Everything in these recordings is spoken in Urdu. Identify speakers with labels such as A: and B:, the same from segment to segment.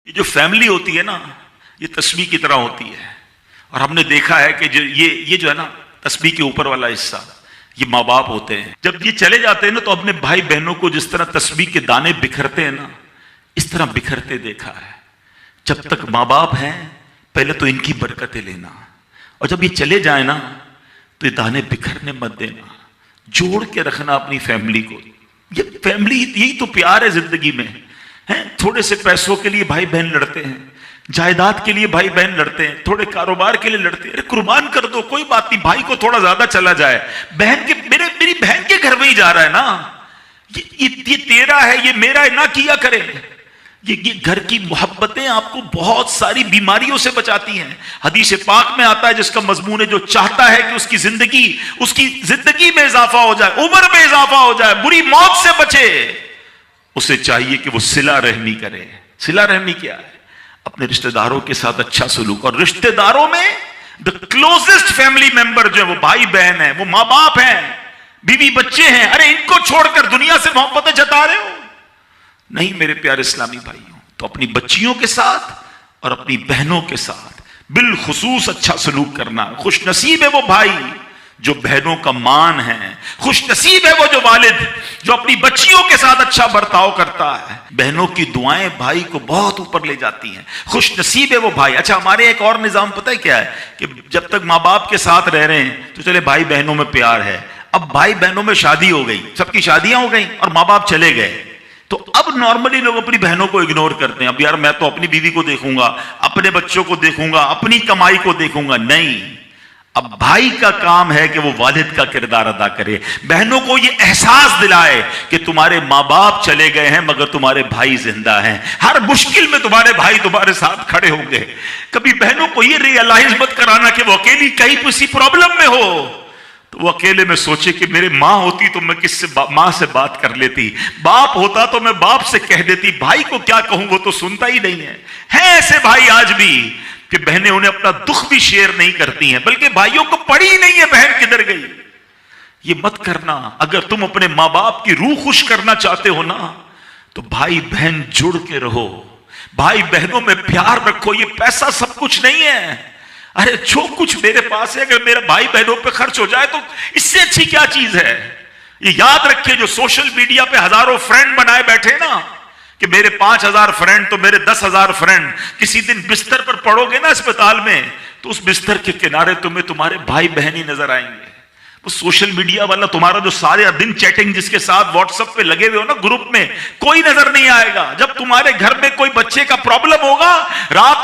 A: یہ جو فیملی ہوتی ہے نا، یہ تسبیح کی طرح ہوتی ہے. اور ہم نے دیکھا ہے کہ یہ جو ہے نا تسبیح کے اوپر والا حصہ، یہ ماں باپ ہوتے ہیں. جب یہ چلے جاتے ہیں نا تو اپنے بھائی بہنوں کو جس طرح تسبیح کے دانے بکھرتے ہیں نا، اس طرح بکھرتے دیکھا ہے. جب تک ماں باپ ہیں پہلے تو ان کی برکتیں لینا، اور جب یہ چلے جائیں نا تو یہ دانے بکھرنے مت دینا، جوڑ کے رکھنا اپنی فیملی کو. یہ فیملی یہی تو پیار ہے زندگی میں. تھوڑے سے پیسوں کے لیے بھائی بہن لڑتے ہیں، جائیداد کے لیے بھائی بہن لڑتے ہیں، تھوڑے کاروبار کے لیے لڑتے ہیں. ارے قربان کر دو، کوئی بات نہیں، بھائی کو تھوڑا زیادہ چلا جائے، میری بہن کے گھر میں ہی جا رہا ہے نا، یہ تیرا ہے، یہ میرا ہے، نہ کیا کرے. یہ گھر کی محبتیں آپ کو بہت ساری بیماریوں سے بچاتی ہیں. حدیث پاک میں آتا ہے جس کا مضمون ہے، جو چاہتا ہے کہ اس کی زندگی میں اضافہ ہو جائے، عمر میں اضافہ ہو جائے، بری موت سے بچے، اسے چاہیے کہ وہ صلہ رحمی کرے. صلہ رحمی کیا ہے؟ اپنے رشتہ داروں کے ساتھ اچھا سلوک. اور رشتہ داروں میں the closest family member جو ہے وہ بھائی بہن ہیں، وہ ماں باپ ہیں، بیوی بچے ہیں. ارے ان کو چھوڑ کر دنیا سے محبتیں جتا رہے ہو؟ نہیں میرے پیارے اسلامی بھائیوں. تو اپنی بچیوں کے ساتھ اور اپنی بہنوں کے ساتھ بالخصوص اچھا سلوک کرنا. خوش نصیب ہے وہ بھائی جو بہنوں کا مان ہے، خوش نصیب ہے وہ جو والد جو اپنی بچیوں کے ساتھ اچھا برتاؤ کرتا ہے. بہنوں کی دعائیں بھائی کو بہت اوپر لے جاتی ہیں. خوش نصیب ہے وہ بھائی. اچھا ہمارے ایک اور نظام پتہ ہے کیا ہے کہ جب تک ماں باپ کے ساتھ رہ رہے ہیں تو چلے بھائی بہنوں میں پیار ہے. اب بھائی بہنوں میں شادی ہو گئی، سب کی شادیاں ہو گئی اور ماں باپ چلے گئے، تو اب نارملی لوگ اپنی بہنوں کو اگنور کرتے ہیں. اب یار میں تو اپنی بیوی کو دیکھوں گا، اپنے بچوں کو دیکھوں گا، اپنی کمائی کو دیکھوں گا. نہیں، اب بھائی کا کام ہے کہ وہ والد کا کردار ادا کرے. بہنوں کو یہ احساس دلائے کہ تمہارے ماں باپ چلے گئے ہیں مگر تمہارے بھائی زندہ ہیں، ہر مشکل میں تمہارے بھائی تمہارے ساتھ کھڑے ہوں گے. کبھی بہنوں کو یہ ریئلائز مت کرانا کہ وہ اکیلی کہیں کسی پرابلم میں ہو تو وہ اکیلے میں سوچے کہ میرے ماں ہوتی تو میں کس سے ماں سے بات کر لیتی، باپ ہوتا تو میں باپ سے کہہ دیتی، بھائی کو کیا کہوں وہ تو سنتا ہی نہیں ہے. ایسے بھائی آج بھی کہ بہنیں انہیں اپنا دکھ بھی شیئر نہیں کرتی ہیں، بلکہ بھائیوں کو پڑی ہی نہیں ہے بہن کدھر گئی. یہ مت کرنا. اگر تم اپنے ماں باپ کی روح خوش کرنا چاہتے ہو نا تو بھائی بہن جڑ کے رہو، بھائی بہنوں میں پیار رکھو. یہ پیسہ سب کچھ نہیں ہے. ارے جو کچھ میرے پاس ہے اگر میرے بھائی بہنوں پہ خرچ ہو جائے تو اس سے اچھی کیا چیز ہے. یہ یاد رکھیے جو سوشل میڈیا پہ ہزاروں فرینڈ بنائے بیٹھے نا کہ میرے 5000 فرینڈ تو میرے 10,000 فرینڈ، کسی دن بستر پر پڑو گے نا اسپتال میں تو اس بستر کے کنارے تمہیں تمہارے بھائی بہن ہی نظر آئیں گے. وہ سوشل میڈیا والا تمہارا جو سارے دن چیٹنگ جس کے ساتھ واٹس ایپ پہ لگے ہوئے ہو نا گروپ میں، کوئی نظر نہیں آئے گا. جب تمہارے گھر میں کوئی بچے کا پرابلم ہوگا،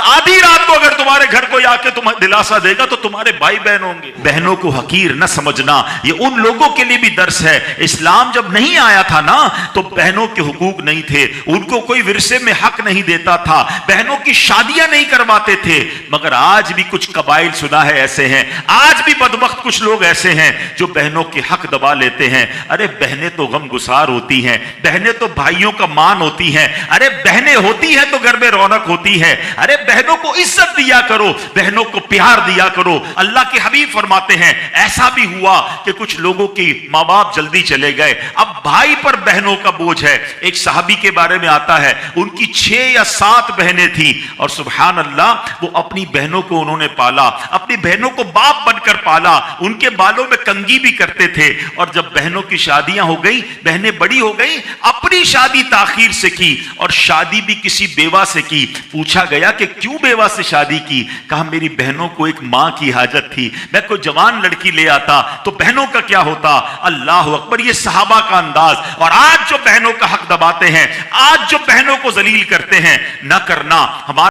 A: آدھی رات کو اگر تمہارے گھر کوئی آ کے تمہیں دلاسا دے گا تو تمہارے بھائی بہن ہوں گے. بہنوں کو حقیر نہ سمجھنا، یہ ان لوگوں کے لیے بھی درس ہے. اسلام جب نہیں آیا تھا نا تو بہنوں کے حقوق نہیں تھے، ان کو کوئی ورثے میں حق نہیں دیتا تھا، بہنوں کی شادیاں نہیں کرواتے تھے. مگر آج بھی کچھ قبائل سنا ہے ایسے ہیں، آج بھی بدبخت کچھ لوگ ایسے ہیں جو بہنوں کے حق دبا لیتے ہیں. ارے بہنیں تو غم گسار ہوتی ہیں، بہنیں تو بھائیوں کا مان ہوتی ہیں. ارے بہنیں ہوتی ہیں تو گھر میں رونق ہوتی ہے. ارے بہنوں کو عزت دیا کرو، بہنوں کو پیار دیا کرو. اللہ کے حبیب فرماتے ہیں ایسا بھی ہوا کہ کچھ لوگوں کی ماں باپ جلدی چلے گئے، اب بھائی پر بہنوں کا بوجھ ہے. ایک صحابی کے بارے میں آتا ہے ان کی 6 یا 7 بہنیں تھیں اور سبحان اللہ وہ اپنی بہنوں کو انہوں نے پالا، اپنی بہنوں کو باپ بن کر پالا. ان کے بالوں میں کنگھی بھی کرتے تھے. اور جب بہنوں کی شادیاں ہو گئی، بہنیں بڑی ہو گئی، اپنی شادی تاخیر سے کی اور شادی بھی کسی بیوہ سے کی. پوچھا گیا کہ کیوں بیوہ سے شادی کی؟ کہا میری بہنوں کو ایک ماں کی حاجت تھی، میں کوئی جوان لڑکی لے آتا تو بہنوں کا کیا ہوتا. اللہ اکبر، یہ صحابہ کا انداز. اور آج جو بہنوں کا حق دباتے ہیں، آج جو بہنوں کو ذلیل کرتے ہیں، نہ کرنا. ہمارا